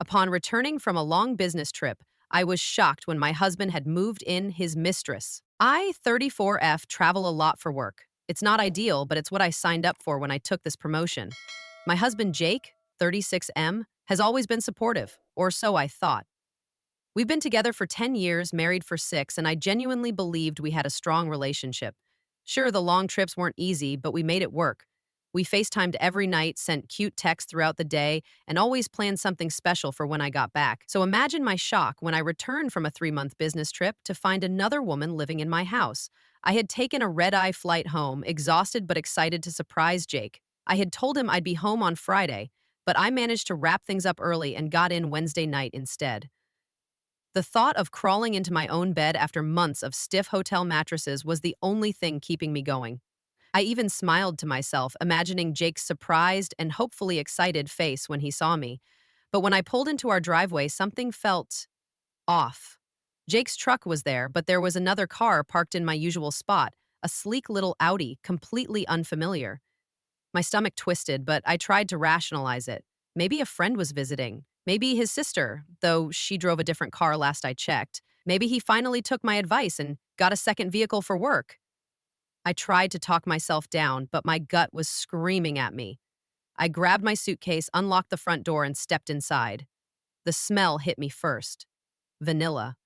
Upon returning from a long business trip, I was shocked when my husband had moved in his mistress. I, 34F, travel a lot for work. It's not ideal, but it's what I signed up for when I took this promotion. My husband, Jake, 36M, has always been supportive, or so I thought. We've been together for 10 years, married for 6, and I genuinely believed we had a strong relationship. Sure, the long trips weren't easy, but we made it work. We FaceTimed every night, sent cute texts throughout the day, and always planned something special for when I got back. So imagine my shock when I returned from a 3-month business trip to find another woman living in my house. I had taken a red-eye flight home, exhausted but excited to surprise Jake. I had told him I'd be home on Friday, but I managed to wrap things up early and got in Wednesday night instead. The thought of crawling into my own bed after months of stiff hotel mattresses was the only thing keeping me going. I even smiled to myself, imagining Jake's surprised and hopefully excited face when he saw me. But when I pulled into our driveway, something felt off. Jake's truck was there, but there was another car parked in my usual spot, a sleek little Audi, completely unfamiliar. My stomach twisted, but I tried to rationalize it. Maybe a friend was visiting. Maybe his sister, though she drove a different car last I checked. Maybe he finally took my advice and got a second vehicle for work. I tried to talk myself down, but my gut was screaming at me. I grabbed my suitcase, unlocked the front door, and stepped inside. The smell hit me first. Vanilla.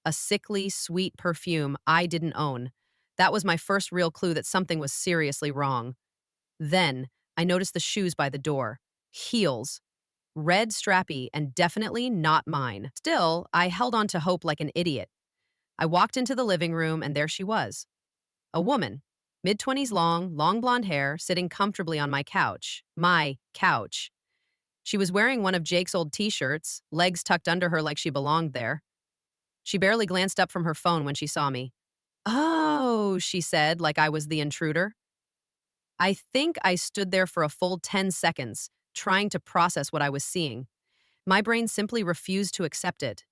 A sickly, sweet perfume I didn't own. That was my first real clue that something was seriously wrong. Then, I noticed the shoes by the door. Heels. Red, strappy, and definitely not mine. Still, I held on to hope like an idiot. I walked into the living room, and there she was. A woman, mid-20s long blonde hair, sitting comfortably on my couch. My couch. She was wearing one of Jake's old t-shirts, legs tucked under her like she belonged there. She barely glanced up from her phone when she saw me. "Oh," she said, like I was the intruder. I think I stood there for a full 10 seconds, trying to process what I was seeing. My brain simply refused to accept it.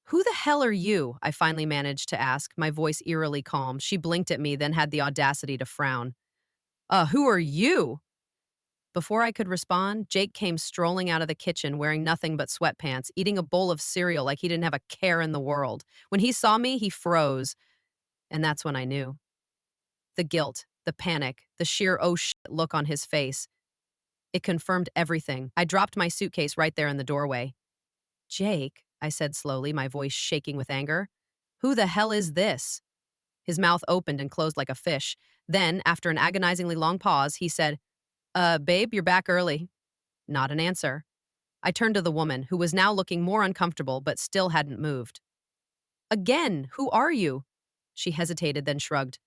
"Who the hell are you?" I finally managed to ask, my voice eerily calm. She blinked at me, then had the audacity to frown. Who are you?" Before I could respond, Jake came strolling out of the kitchen wearing nothing but sweatpants, eating a bowl of cereal like he didn't have a care in the world. When he saw me, he froze, and that's when I knew. The guilt, the panic, the sheer oh shit look on his face. It confirmed everything. I dropped my suitcase right there in the doorway. "Jake," I said slowly, my voice shaking with anger. "Who the hell is this?" His mouth opened and closed like a fish. Then, after an agonizingly long pause, he said, Babe, you're back early." Not an answer. I turned to the woman, who was now looking more uncomfortable but still hadn't moved. "Again, who are you?" She hesitated, then shrugged.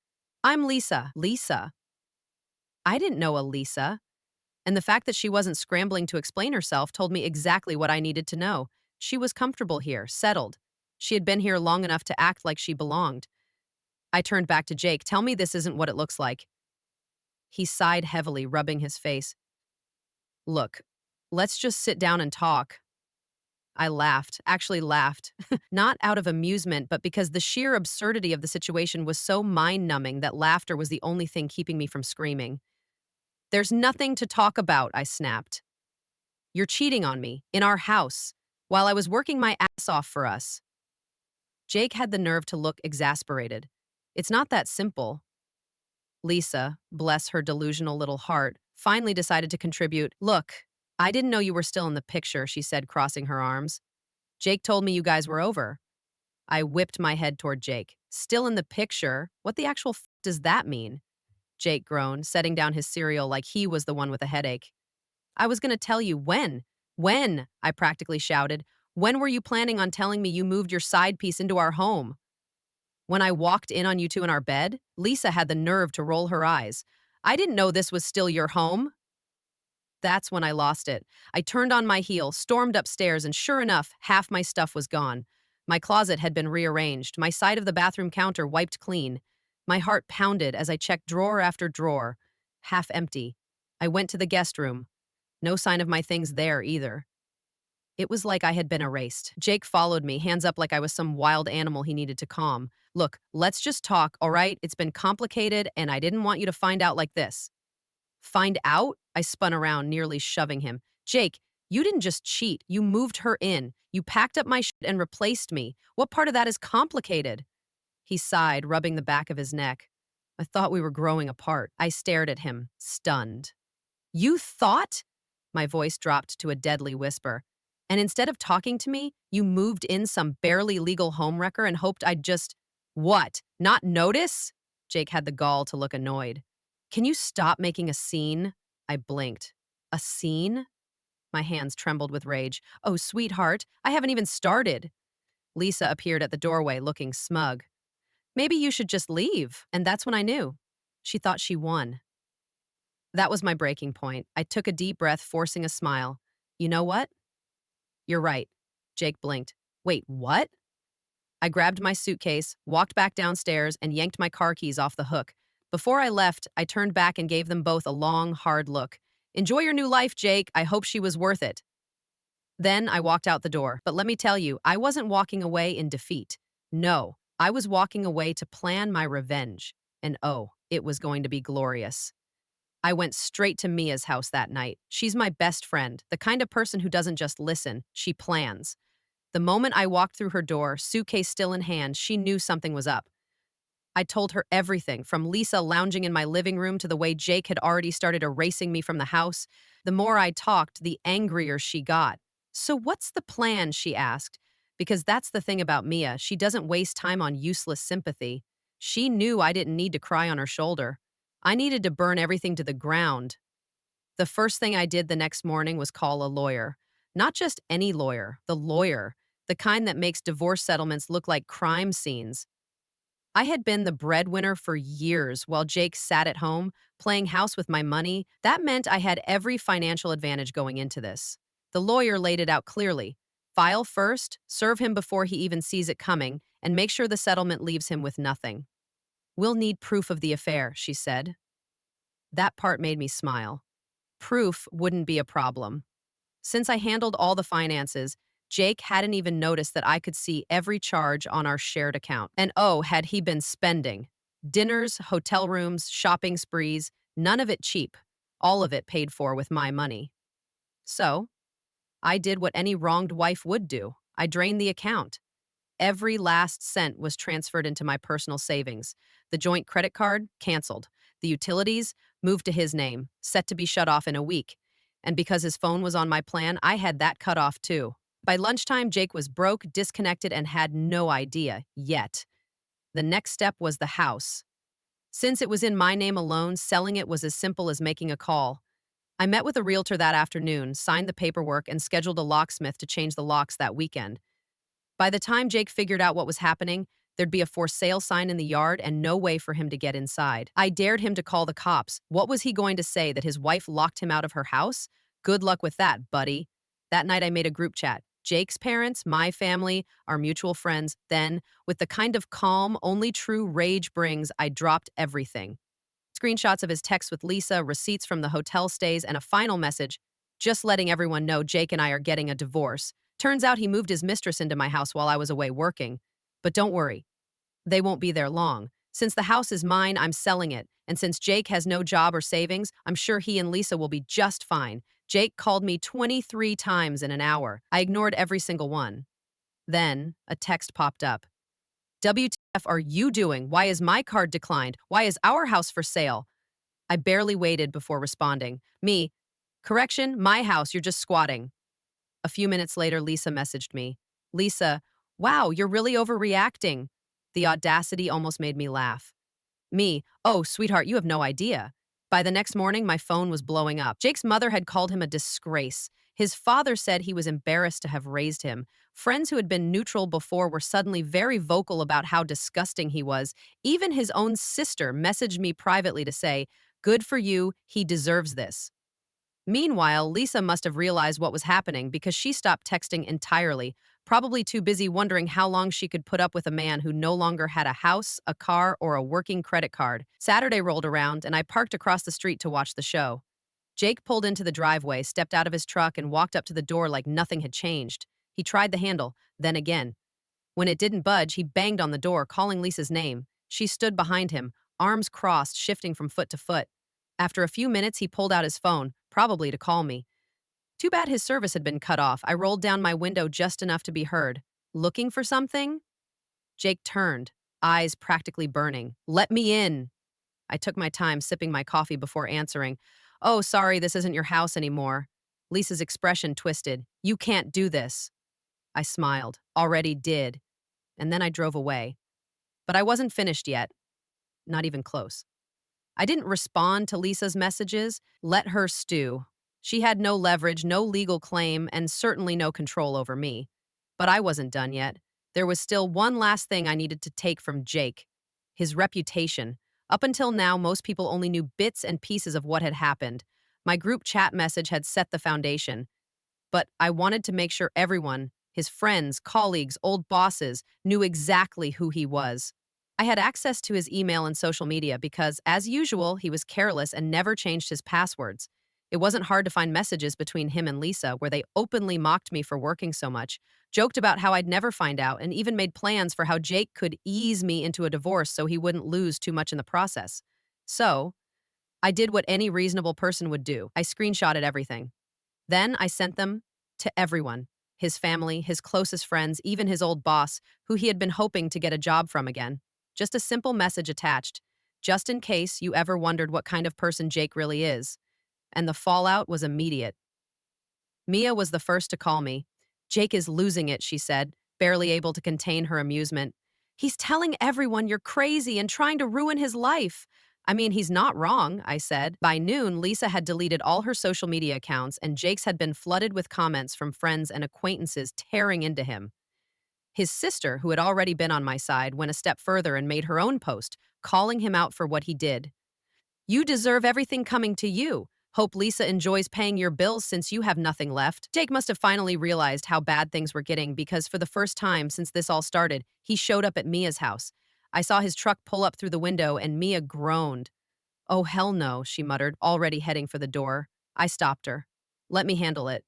"I'm Lisa." Lisa? I didn't know a Lisa. And the fact that she wasn't scrambling to explain herself told me exactly what I needed to know. She was comfortable here, settled. She had been here long enough to act like she belonged. I turned back to Jake. "Tell me this isn't what it looks like." He sighed heavily, rubbing his face. "Look, let's just sit down and talk." I laughed, actually laughed, not out of amusement, but because the sheer absurdity of the situation was so mind-numbing that laughter was the only thing keeping me from screaming. "There's nothing to talk about," I snapped. "You're cheating on me, in our house, while I was working my ass off for us." Jake had the nerve to look exasperated. "It's not that simple." Lisa, bless her delusional little heart, finally decided to contribute. "Look, I didn't know you were still in the picture," she said, crossing her arms. "Jake told me you guys were over." I whipped my head toward Jake. "Still in the picture? What the actual does that mean?" Jake groaned, setting down his cereal like he was the one with a headache. "I was going to tell you when." "When?" I practically shouted. "When were you planning on telling me you moved your side piece into our home?" "When I walked in on you two in our bed?" Lisa had the nerve to roll her eyes. "I didn't know this was still your home." That's when I lost it. I turned on my heel, stormed upstairs, and sure enough, half my stuff was gone. My closet had been rearranged, my side of the bathroom counter wiped clean. My heart pounded as I checked drawer after drawer. Half empty. I went to the guest room. No sign of my things there either. It was like I had been erased. Jake followed me, hands up like I was some wild animal he needed to calm. "Look, let's just talk, all right? It's been complicated, and I didn't want you to find out like this." "Find out?" I spun around, nearly shoving him. "Jake, You didn't just cheat, you moved her in. You packed up my shit and replaced me. What part of that is complicated? He sighed, rubbing the back of his neck. I thought we were growing apart. I stared at him, stunned. You thought? My voice dropped to a deadly whisper. And instead of talking to me, you moved in some barely legal homewrecker and hoped I'd just. What? Not notice? Jake had the gall to look annoyed. Can you stop making a scene? I blinked. A scene? My hands trembled with rage. Oh, sweetheart, I haven't even started. Lisa appeared at the doorway looking smug. Maybe you should just leave. And that's when I knew. She thought she won. That was my breaking point. I took a deep breath, forcing a smile. You know what? You're right. Jake blinked. Wait, what? I grabbed my suitcase, walked back downstairs, and yanked my car keys off the hook. Before I left, I turned back and gave them both a long, hard look. Enjoy your new life, Jake. I hope she was worth it. Then I walked out the door. But let me tell you, I wasn't walking away in defeat. No, I was walking away to plan my revenge. And oh, it was going to be glorious. I went straight to Mia's house that night. She's my best friend, the kind of person who doesn't just listen, she plans. The moment I walked through her door, suitcase still in hand, she knew something was up. I told her everything, from Lisa lounging in my living room to the way Jake had already started erasing me from the house. The more I talked, the angrier she got. So what's the plan, she asked. Because that's the thing about Mia, she doesn't waste time on useless sympathy. She knew I didn't need to cry on her shoulder. I needed to burn everything to the ground. The first thing I did the next morning was call a lawyer. Not just any lawyer, the lawyer, the kind that makes divorce settlements look like crime scenes. I had been the breadwinner for years while Jake sat at home, playing house with my money. That meant I had every financial advantage going into this. The lawyer laid it out clearly. File first, serve him before he even sees it coming, and make sure the settlement leaves him with nothing. We'll need proof of the affair, she said. That part made me smile. Proof wouldn't be a problem. Since I handled all the finances, Jake hadn't even noticed that I could see every charge on our shared account. And oh, had he been spending. Dinners, hotel rooms, shopping sprees, none of it cheap. All of it paid for with my money. So, I did what any wronged wife would do. I drained the account. Every last cent was transferred into my personal savings. The joint credit card, canceled. The utilities, moved to his name, set to be shut off in a week. And because his phone was on my plan, I had that cut off too. By lunchtime, Jake was broke, disconnected, and had no idea, yet. The next step was the house. Since it was in my name alone, selling it was as simple as making a call. I met with a realtor that afternoon, signed the paperwork, and scheduled a locksmith to change the locks that weekend. By the time Jake figured out what was happening, there'd be a for sale sign in the yard and no way for him to get inside. I dared him to call the cops. What was he going to say, that his wife locked him out of her house? Good luck with that, buddy. That night I made a group chat. Jake's parents, my family, our mutual friends. Then, with the kind of calm only true rage brings, I dropped everything. Screenshots of his texts with Lisa, receipts from the hotel stays, and a final message, just letting everyone know Jake and I are getting a divorce. Turns out he moved his mistress into my house while I was away working. But don't worry, they won't be there long. Since the house is mine, I'm selling it. And since Jake has no job or savings, I'm sure he and Lisa will be just fine. Jake called me 23 times in an hour. I ignored every single one. Then, a text popped up. WTF are you doing? Why is my card declined? Why is our house for sale? I barely waited before responding. Me, correction, my house, you're just squatting. A few minutes later, Lisa messaged me. Lisa, wow, you're really overreacting. The audacity almost made me laugh. Me, oh, sweetheart, you have no idea. By the next morning, my phone was blowing up. Jake's mother had called him a disgrace. His father said he was embarrassed to have raised him. Friends who had been neutral before were suddenly very vocal about how disgusting he was. Even his own sister messaged me privately to say, good for you, he deserves this. Meanwhile, Lisa must have realized what was happening because she stopped texting entirely, probably too busy wondering how long she could put up with a man who no longer had a house, a car, or a working credit card. Saturday rolled around, and I parked across the street to watch the show. Jake pulled into the driveway, stepped out of his truck, and walked up to the door like nothing had changed. He tried the handle, then again. When it didn't budge, he banged on the door, calling Lisa's name. She stood behind him, arms crossed, shifting from foot to foot. After a few minutes, he pulled out his phone, probably to call me. Too bad his service had been cut off. I rolled down my window just enough to be heard. Looking for something? Jake turned, eyes practically burning. Let me in. I took my time sipping my coffee before answering. Oh, sorry, this isn't your house anymore. Lisa's expression twisted. You can't do this. I smiled. Already did. And then I drove away. But I wasn't finished yet. Not even close. I didn't respond to Lisa's messages. Let her stew. She had no leverage, no legal claim, and certainly no control over me. But I wasn't done yet. There was still one last thing I needed to take from Jake: his reputation. Up until now, most people only knew bits and pieces of what had happened. My group chat message had set the foundation. But I wanted to make sure everyone, his friends, colleagues, old bosses, knew exactly who he was. I had access to his email and social media because, as usual, he was careless and never changed his passwords. It wasn't hard to find messages between him and Lisa where they openly mocked me for working so much, joked about how I'd never find out, and even made plans for how Jake could ease me into a divorce so he wouldn't lose too much in the process. So, I did what any reasonable person would do. I screenshotted everything. Then I sent them to everyone: his family, his closest friends, even his old boss, who he had been hoping to get a job from again. Just a simple message attached, just in case you ever wondered what kind of person Jake really is. And the fallout was immediate. Mia was the first to call me. Jake is losing it, she said, barely able to contain her amusement. He's telling everyone you're crazy and trying to ruin his life. I mean, he's not wrong, I said. By noon, Lisa had deleted all her social media accounts, and Jake's had been flooded with comments from friends and acquaintances tearing into him. His sister, who had already been on my side, went a step further and made her own post, calling him out for what he did. You deserve everything coming to you. Hope Lisa enjoys paying your bills since you have nothing left. Jake must have finally realized how bad things were getting because for the first time since this all started, he showed up at Mia's house. I saw his truck pull up through the window and Mia groaned. Oh, hell no, she muttered, already heading for the door. I stopped her. Let me handle it.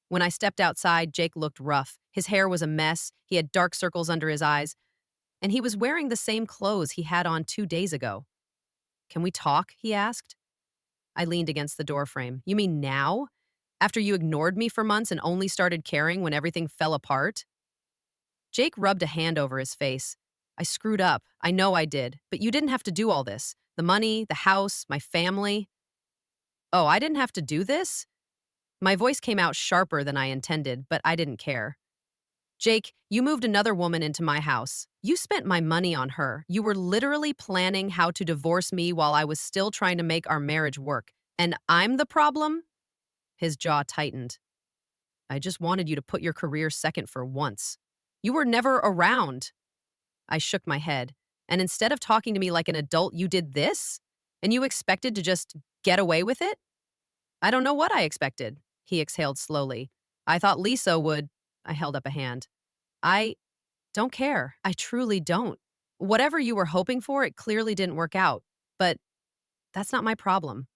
When I stepped outside, Jake looked rough. His hair was a mess, he had dark circles under his eyes, and he was wearing the same clothes he had on 2 days ago. Can we talk? He asked. I leaned against the doorframe. You mean now? After you ignored me for months and only started caring when everything fell apart? Jake rubbed a hand over his face. I screwed up. I know I did. But you didn't have to do all this. The money, the house, my family. Oh, I didn't have to do this? My voice came out sharper than I intended, but I didn't care. Jake, you moved another woman into my house. You spent my money on her. You were literally planning how to divorce me while I was still trying to make our marriage work. And I'm the problem? His jaw tightened. I just wanted you to put your career second for once. You were never around. I shook my head. And instead of talking to me like an adult, you did this? And you expected to just get away with it? I don't know what I expected. He exhaled slowly. I thought Lisa would. I held up a hand. I don't care. I truly don't. Whatever you were hoping for, it clearly didn't work out. But that's not my problem.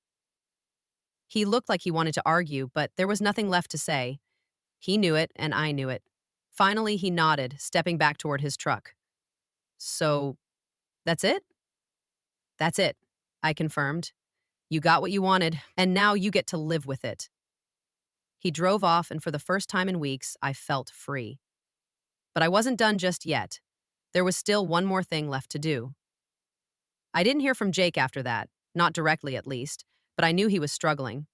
He looked like he wanted to argue, but there was nothing left to say. He knew it, and I knew it. Finally, he nodded, stepping back toward his truck. So, that's it? That's it, I confirmed. You got what you wanted, and now you get to live with it. He drove off, and for the first time in weeks, I felt free. But I wasn't done just yet. There was still one more thing left to do. I didn't hear from Jake after that, not directly at least, but I knew he was struggling.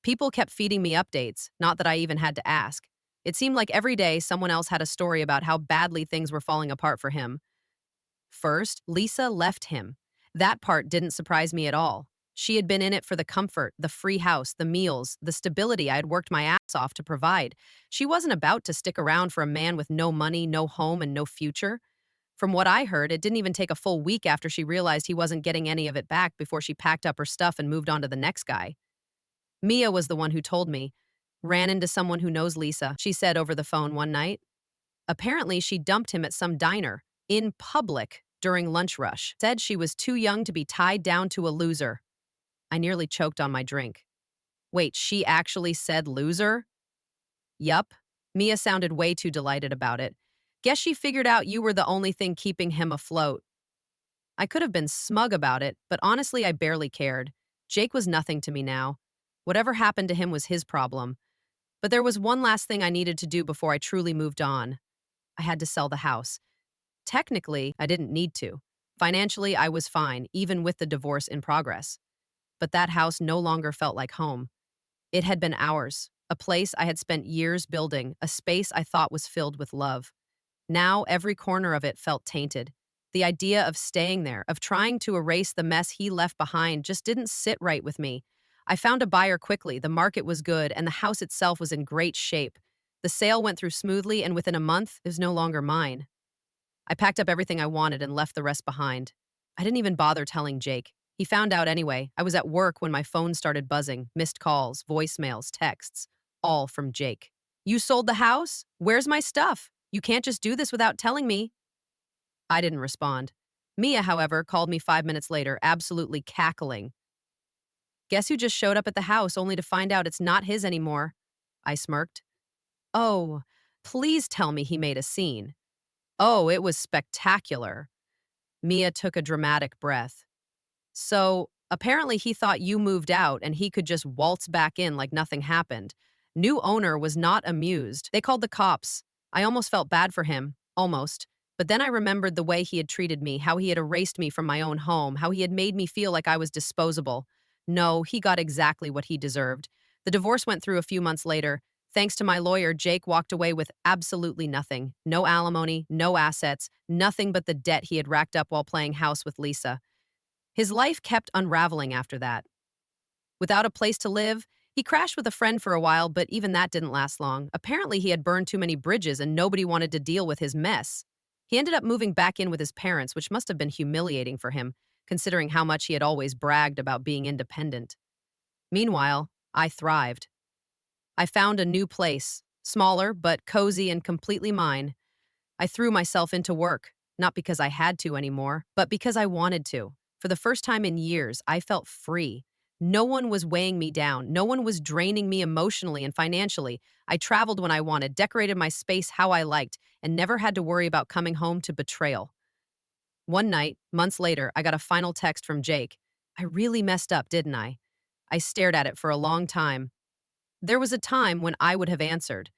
People kept feeding me updates, not that I even had to ask. It seemed like every day someone else had a story about how badly things were falling apart for him. First, Lisa left him. That part didn't surprise me at all. She had been in it for the comfort, the free house, the meals, the stability I had worked my ass off to provide. She wasn't about to stick around for a man with no money, no home, and no future. From what I heard, it didn't even take a full week after she realized he wasn't getting any of it back before she packed up her stuff and moved on to the next guy. Mia was the one who told me. Ran into someone who knows Lisa, she said over the phone one night. Apparently, she dumped him at some diner, in public, during lunch rush. Said she was too young to be tied down to a loser. I nearly choked on my drink. Wait, she actually said loser? Yup. Mia sounded way too delighted about it. Guess she figured out you were the only thing keeping him afloat. I could have been smug about it, but honestly, I barely cared. Jake was nothing to me now. Whatever happened to him was his problem. But there was one last thing I needed to do before I truly moved on. I had to sell the house. Technically, I didn't need to. Financially, I was fine, even with the divorce in progress. But that house no longer felt like home. It had been ours, a place I had spent years building, a space I thought was filled with love. Now, every corner of it felt tainted. The idea of staying there, of trying to erase the mess he left behind, just didn't sit right with me. I found a buyer quickly, the market was good, and the house itself was in great shape. The sale went through smoothly, and within a month, it was no longer mine. I packed up everything I wanted and left the rest behind. I didn't even bother telling Jake. He found out anyway. I was at work when my phone started buzzing, missed calls, voicemails, texts, all from Jake. You sold the house? Where's my stuff? You can't just do this without telling me. I didn't respond. Mia, however, called me 5 minutes later, absolutely cackling. Guess who just showed up at the house only to find out it's not his anymore? I smirked. Oh, please tell me he made a scene. Oh, it was spectacular. Mia took a dramatic breath. So, apparently he thought you moved out and he could just waltz back in like nothing happened. New owner was not amused. They called the cops. I almost felt bad for him. Almost. But then I remembered the way he had treated me, how he had erased me from my own home, how he had made me feel like I was disposable. No, he got exactly what he deserved. The divorce went through a few months later. Thanks to my lawyer, Jake walked away with absolutely nothing. No alimony, no assets, nothing but the debt he had racked up while playing house with Lisa. His life kept unraveling after that. Without a place to live, he crashed with a friend for a while, but even that didn't last long. Apparently, he had burned too many bridges and nobody wanted to deal with his mess. He ended up moving back in with his parents, which must have been humiliating for him, considering how much he had always bragged about being independent. Meanwhile, I thrived. I found a new place, smaller but cozy and completely mine. I threw myself into work, not because I had to anymore, but because I wanted to. For the first time in years, I felt free. No one was weighing me down. No one was draining me emotionally and financially. I traveled when I wanted, decorated my space how I liked, and never had to worry about coming home to betrayal. One night, months later, I got a final text from Jake. I really messed up, didn't I? I stared at it for a long time. There was a time when I would have answered,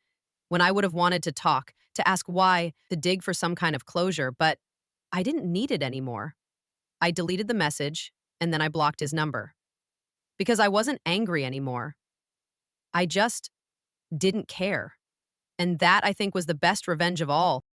when I would have wanted to talk, to ask why, to dig for some kind of closure, but I didn't need it anymore. I deleted the message, and then I blocked his number. Because I wasn't angry anymore. I just didn't care. And that, I think, was the best revenge of all.